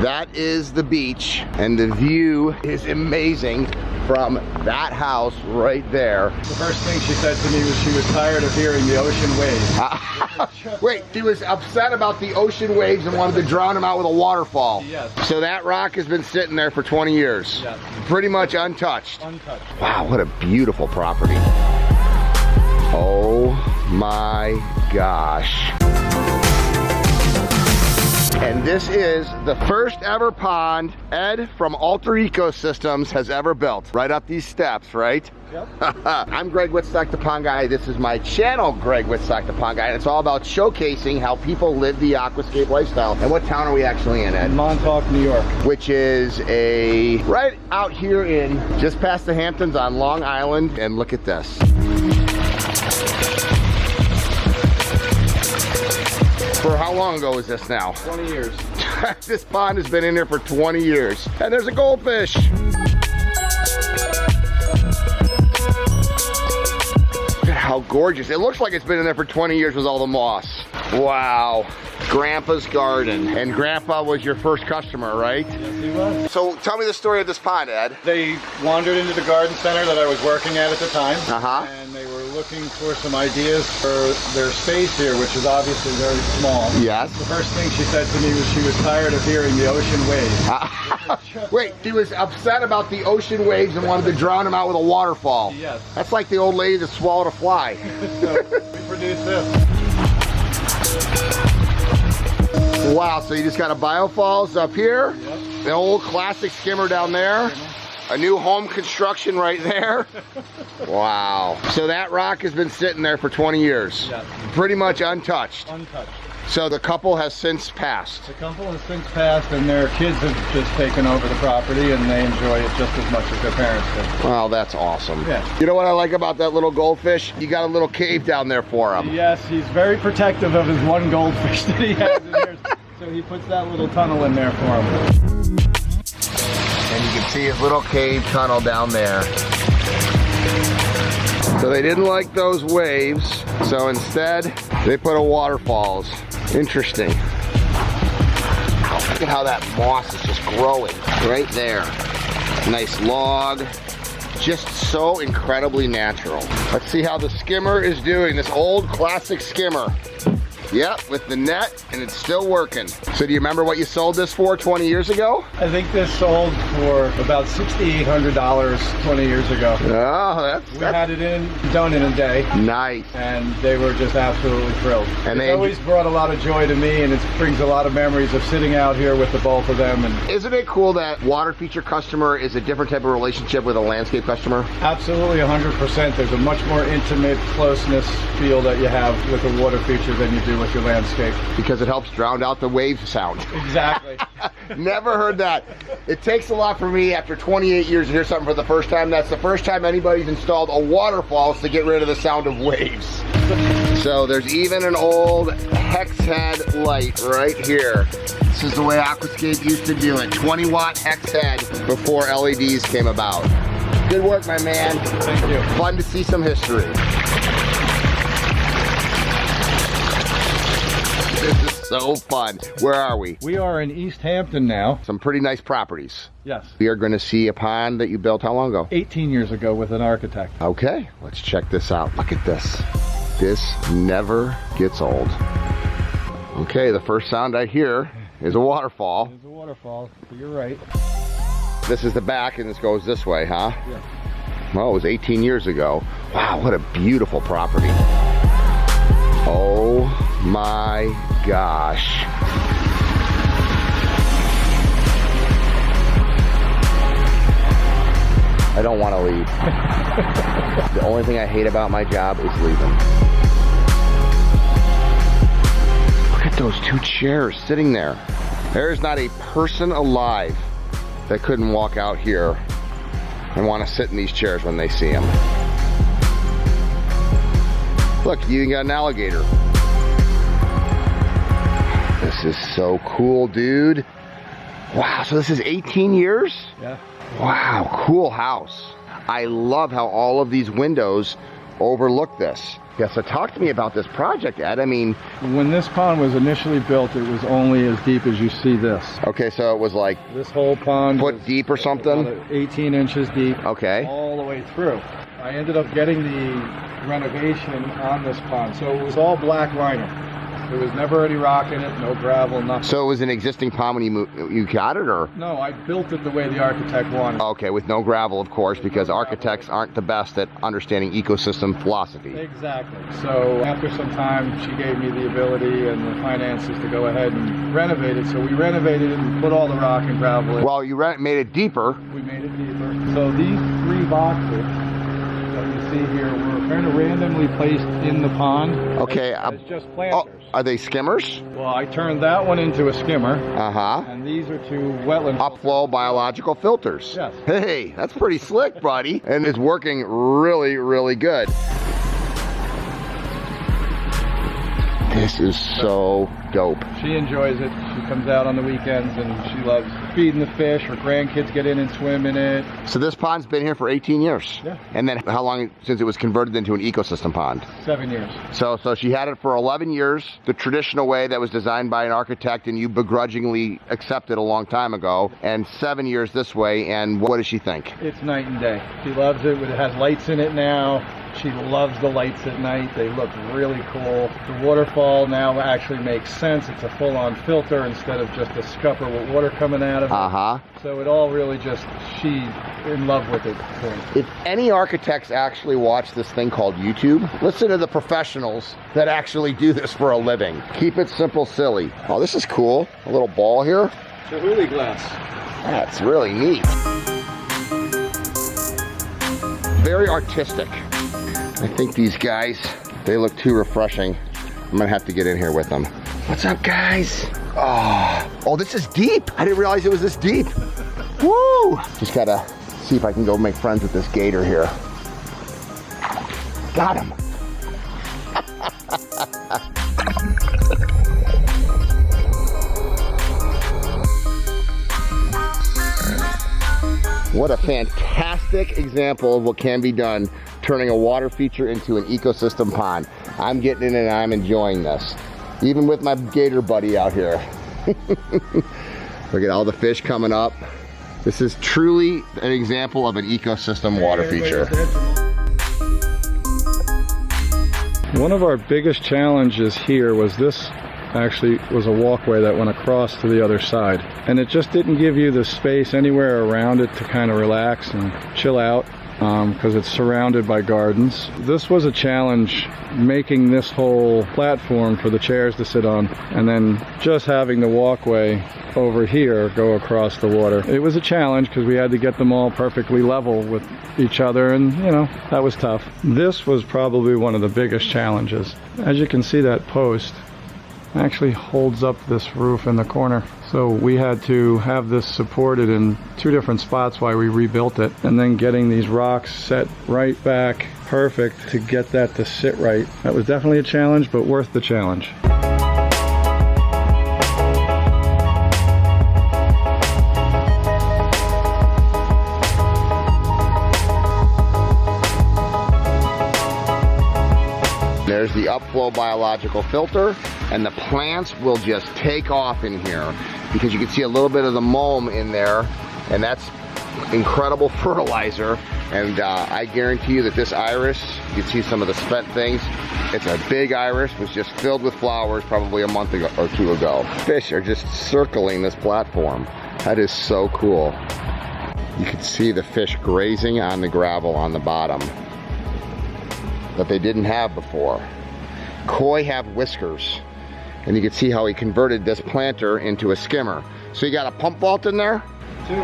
That is the beach, and the view is amazing from that house right there. The first thing she said to me was she was tired of hearing the ocean waves. Wait, she was upset about the ocean waves and wanted to drown them out with a waterfall. Yes. So that rock has been sitting there for 20 years. Yes. Pretty much untouched. Untouched. Wow, what a beautiful property. Oh my gosh. And this is the first ever pond Ed from Alter Ecosystems has ever built. Right up these steps, right? Yep. I'm Greg Wittstock, the Pond Guy. This is my channel, Greg Wittstock, the Pond Guy. And it's all about showcasing how people live the aquascape lifestyle. And what town are we actually in, Ed? Montauk, New York. Which is right out here in, just past the Hamptons on Long Island. And look at this. For how long ago was this now? 20 years. This pond has been in there for 20 years. And there's a goldfish. Look at how gorgeous. It looks like it's been in there for 20 years with all the moss. Wow. Grandpa's garden. And Grandpa was your first customer, right? Yes, he was. So tell me the story of this pond, Ed. They wandered into the garden center that I was working at the time. Uh-huh. And they were looking for some ideas for their space here, which is obviously very small. Yes. The first thing she said to me was she was tired of hearing the ocean waves. Wait, she was upset about the ocean waves and wanted to drown them out with a waterfall. Yes. That's like the old lady that swallowed a fly. So we produced this. Wow, so you just got a biofalls up here, Yep. the old classic skimmer down there, a new home construction right there. Wow. So that rock has been sitting there for 20 years. Yes. Pretty much untouched. Untouched. So the couple has since passed. The couple has since passed, and their kids have just taken over the property, and they enjoy it just as much as their parents did. Wow, that's awesome. Yeah. You know what I like about that little goldfish? You got a little cave down there for him. Yes, he's very protective of his one goldfish that he has in here, so he puts that little tunnel in there for him. And you can see his little cave tunnel down there. So they didn't like those waves, so instead they put a waterfalls. Interesting. Look at how that moss is just growing right there. Nice log. Just so incredibly natural. Let's see how the skimmer is doing. This old classic skimmer. Yep, with the net, and it's still working. So do you remember what you sold this for 20 years ago? I think this sold for about $6,800 20 years ago. Oh, We had it done in a day. Nice. And they were just absolutely thrilled. And It's always brought a lot of joy to me, and it brings a lot of memories of sitting out here with the both of them. And isn't it cool that water feature customer is a different type of relationship with a landscape customer? absolutely 100%. There's a much more intimate closeness feel that you have with a water feature than you do with your landscape. Because it helps drown out the wave sound. Exactly. Never heard that. It takes a lot for me after 28 years to hear something for the first time. That's the first time anybody's installed a waterfall to get rid of the sound of waves. So there's even an old hex head light right here. This is the way Aquascape used to do it. 20 watt hex head before LEDs came about. Good work, my man. Thank you. Fun to see some history. This is so fun. Where are we? We are in East Hampton now. Some pretty nice properties. Yes. We are going to see a pond that you built how long ago? 18 years ago with an architect. Okay, let's check this out. Look at this. This never gets old. Okay, the first sound I hear is a waterfall. There's a waterfall, so you're right. This is the back and this goes this way, huh? Yeah. Well, it was 18 years ago. Wow, what a beautiful property. Oh my gosh. I don't want to leave. The only thing I hate about my job is leaving. Look at those two chairs sitting there. There is not a person alive that couldn't walk out here and want to sit in these chairs when they see them. Look, you even got an alligator. This is so cool, dude. Wow, so this is 18 years? Yeah. Wow, cool house. I love how all of these windows overlook this. Yeah, so talk to me about this project, Ed. I mean, When this pond was initially built, it was only as deep as you see this. okay, so it was like This whole pond foot was deep or something? about 18 inches deep. Okay. All the way through. I ended up getting the renovation on this pond, so it was all black liner. There was never any rock in it, no gravel, nothing. So it was an existing pond when you got it, or? No, I built it the way the architect wanted. Okay, with no gravel, of course, because architects aren't the best at understanding ecosystem philosophy. Exactly. So after some time, she gave me the ability and the finances to go ahead and renovate it. So we renovated it and put all the rock and gravel in. Well, you made it deeper. We made it deeper. So these 3 boxes that you see here were kind of randomly placed in the pond. Okay. As just planters. Oh, are they skimmers? Well, I turned that one into a skimmer. Uh-huh. And these are 2 wetland Upflow biological filters. Yes. Hey, that's pretty slick, buddy. And it's working really, really good. This is so dope. She enjoys it. She comes out on the weekends and she loves feeding the fish. Her grandkids get in and swim in it. So this pond's been here for 18 years? Yeah. And then how long since it was converted into an ecosystem pond? 7 years. So she had it for 11 years, the traditional way that was designed by an architect and you begrudgingly accepted a long time ago, and 7 years this way, and what does she think? It's night and day. She loves it. It has lights in it now. She loves the lights at night. They look really cool. The waterfall now actually makes sense. It's a full-on filter instead of just a scupper with water coming out of it. Uh-huh. So it all really just, she's in love with it. If any architects actually watch this thing called YouTube, listen to the professionals that actually do this for a living. Keep it simple, silly. Oh, this is cool. A little ball here. Chihuly glass. That's really neat. Very artistic. I think these guys, they look too refreshing. I'm gonna have to get in here with them. What's up, guys? Oh, this is deep. I didn't realize it was this deep. Woo! Just gotta see if I can go make friends with this gator here. Got him. What a fantastic example of what can be done turning a water feature into an ecosystem pond. I'm getting in and I'm enjoying this. Even with my gator buddy out here. Look at all the fish coming up. This is truly an example of an ecosystem water feature. One of our biggest challenges here was this actually was a walkway that went across to the other side. And it just didn't give you the space anywhere around it to kind of relax and chill out. Because it's surrounded by gardens. This was a challenge, making this whole platform for the chairs to sit on, and then just having the walkway over here go across the water. It was a challenge because we had to get them all perfectly level with each other, and you know, that was tough. This was probably one of the biggest challenges. As you can see, that post actually holds up this roof in the corner. So we had to have this supported in 2 different spots while we rebuilt it, and then getting these rocks set right back perfect to get that to sit right. That was definitely a challenge, but worth the challenge. There's the upflow biological filter, and the plants will just take off in here because you can see a little bit of the mulm in there, and that's incredible fertilizer. And I guarantee you that this iris, you can see some of the spent things. It's a big iris, was just filled with flowers probably a month ago or 2 ago. Fish are just circling this platform. That is so cool. You can see the fish grazing on the gravel on the bottom that they didn't have before. Koi have whiskers, and you can see how he converted this planter into a skimmer. So you got a pump vault in there? 2.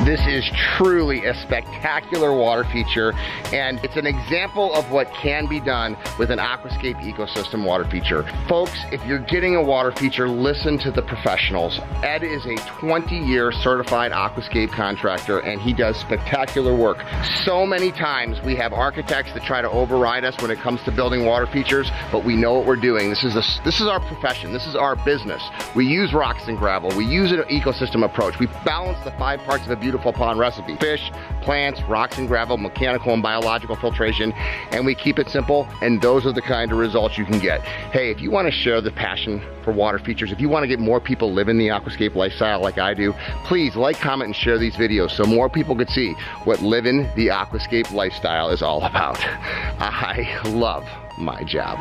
This is truly a spectacular water feature, and it's an example of what can be done with an aquascape ecosystem water feature. Folks, if you're getting a water feature, listen to the professionals. Ed is a 20-year certified aquascape contractor, and he does spectacular work. So many times we have architects that try to override us when it comes to building water features, but we know what we're doing. This is our profession. This is our business. We use rocks and gravel. We use an ecosystem approach. We balance the 5 parts of a beautiful beautiful pond recipe. Fish, plants, rocks and gravel, mechanical and biological filtration, and we keep it simple, and those are the kind of results you can get. Hey, if you want to share the passion for water features, if you want to get more people living the aquascape lifestyle like I do, please like, comment, and share these videos so more people could see what living the aquascape lifestyle is all about. I love my job.